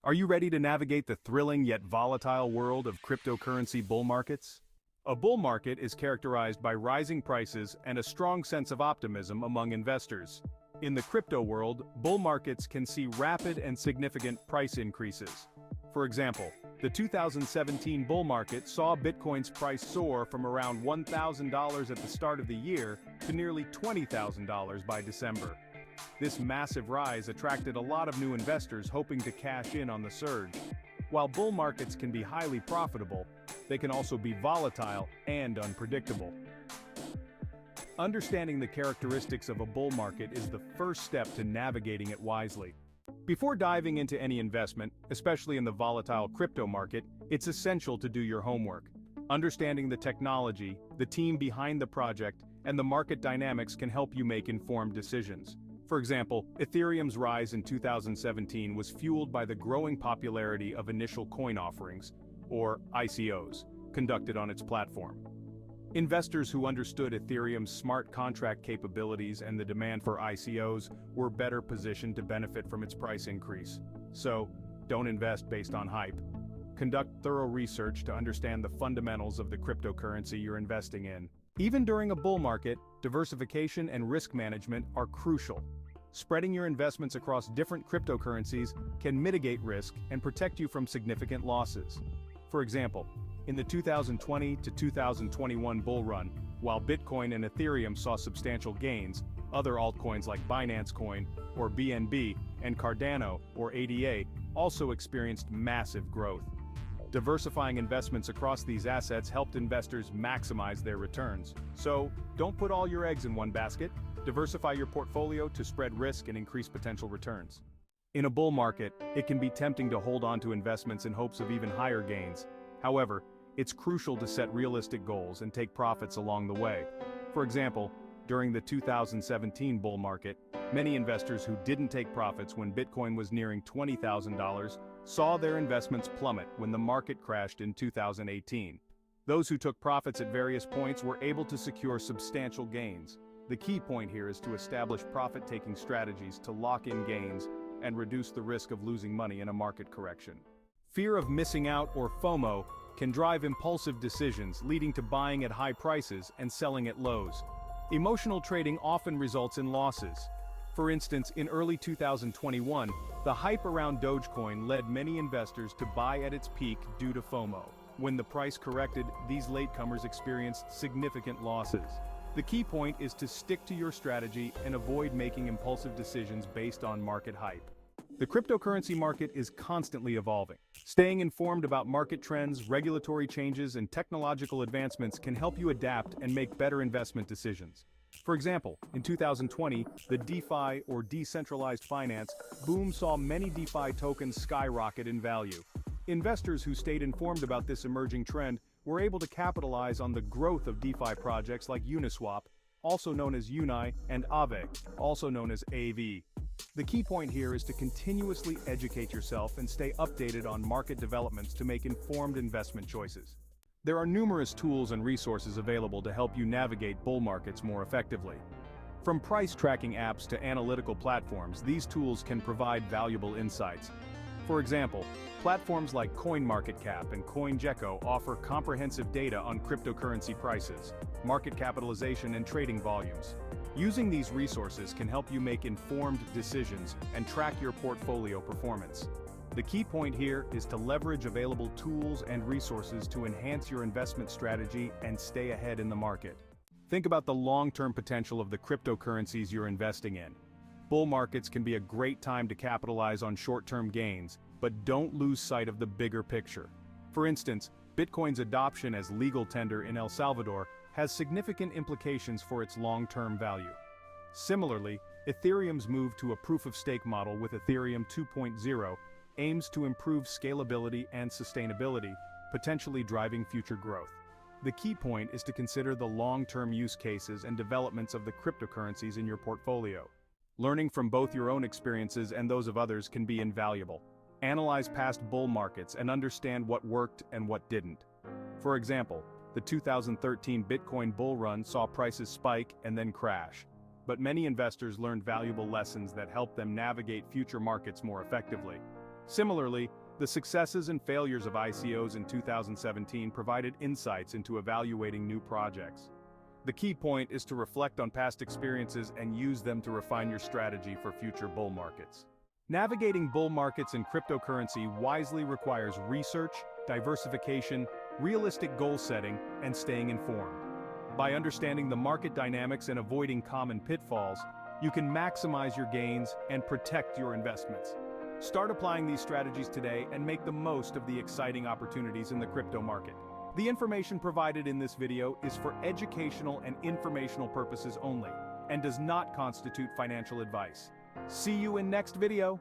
Are you ready to navigate the thrilling yet volatile world of cryptocurrency bull markets? A bull market is characterized by rising prices and a strong sense of optimism among investors. In the crypto world, bull markets can see rapid and significant price increases. For example, the 2017 bull market saw Bitcoin's price soar from around $1,000 at the start of the year to nearly $20,000 by December. This massive rise attracted a lot of new investors hoping to cash in on the surge. While bull markets can be highly profitable, they can also be volatile and unpredictable. Understanding the characteristics of a bull market is the first step to navigating it wisely. Before diving into any investment, especially in the volatile crypto market, it's essential to do your homework. Understanding the technology, the team behind the project, and the market dynamics can help you make informed decisions. For example, Ethereum's rise in 2017 was fueled by the growing popularity of initial coin offerings, or ICOs, conducted on its platform. Investors who understood Ethereum's smart contract capabilities and the demand for ICOs were better positioned to benefit from its price increase. So, don't invest based on hype. Conduct thorough research to understand the fundamentals of the cryptocurrency you're investing in. Even during a bull market, diversification and risk management are crucial. Spreading your investments across different cryptocurrencies can mitigate risk and protect you from significant losses. For example, in the 2020 to 2021 bull run, while Bitcoin and Ethereum saw substantial gains, other altcoins like Binance Coin, or BNB, and Cardano, or ADA, also experienced massive growth. Diversifying investments across these assets helped investors maximize their returns. So, don't put all your eggs in one basket. Diversify your portfolio to spread risk and increase potential returns. In a bull market, it can be tempting to hold on to investments in hopes of even higher gains. However, it's crucial to set realistic goals and take profits along the way. For example, during the 2017 bull market, many investors who didn't take profits when Bitcoin was nearing $20,000 saw their investments plummet when the market crashed in 2018. Those who took profits at various points were able to secure substantial gains. The key point here is to establish profit-taking strategies to lock in gains and reduce the risk of losing money in a market correction. Fear of missing out, or FOMO, can drive impulsive decisions, leading to buying at high prices and selling at lows. Emotional trading often results in losses. For instance, in early 2021, the hype around Dogecoin led many investors to buy at its peak due to FOMO. When the price corrected, these latecomers experienced significant losses. The key point is to stick to your strategy and avoid making impulsive decisions based on market hype. The cryptocurrency market is constantly evolving. Staying informed about market trends, regulatory changes, and technological advancements can help you adapt and make better investment decisions. For example, in 2020, the DeFi, or decentralized finance, boom saw many DeFi tokens skyrocket in value. Investors who stayed informed about this emerging trend were able to capitalize on the growth of DeFi projects like Uniswap, also known as Uni, and Aave, also known as AV. The key point here is to continuously educate yourself and stay updated on market developments to make informed investment choices. There are numerous tools and resources available to help you navigate bull markets more effectively. From price tracking apps to analytical platforms, these tools can provide valuable insights. For example, platforms like CoinMarketCap and CoinGecko offer comprehensive data on cryptocurrency prices, market capitalization, and trading volumes. Using these resources can help you make informed decisions and track your portfolio performance. The key point here is to leverage available tools and resources to enhance your investment strategy and stay ahead in the market. Think about the long-term potential of the cryptocurrencies you're investing in. Bull markets can be a great time to capitalize on short-term gains, but don't lose sight of the bigger picture. For instance, Bitcoin's adoption as legal tender in El Salvador has significant implications for its long-term value. Similarly, Ethereum's move to a proof-of-stake model with Ethereum 2.0 aims to improve scalability and sustainability, potentially driving future growth. The key point is to consider the long-term use cases and developments of the cryptocurrencies in your portfolio. Learning from both your own experiences and those of others can be invaluable. Analyze past bull markets and understand what worked and what didn't. For example, the 2013 Bitcoin bull run saw prices spike and then crash. But many investors learned valuable lessons that helped them navigate future markets more effectively. Similarly, the successes and failures of ICOs in 2017 provided insights into evaluating new projects. The key point is to reflect on past experiences and use them to refine your strategy for future bull markets. Navigating bull markets in cryptocurrency wisely requires research, diversification, realistic goal setting, and staying informed. By understanding the market dynamics and avoiding common pitfalls, you can maximize your gains and protect your investments. Start applying these strategies today and make the most of the exciting opportunities in the crypto market. The information provided in this video is for educational and informational purposes only, and does not constitute financial advice. See you in next video.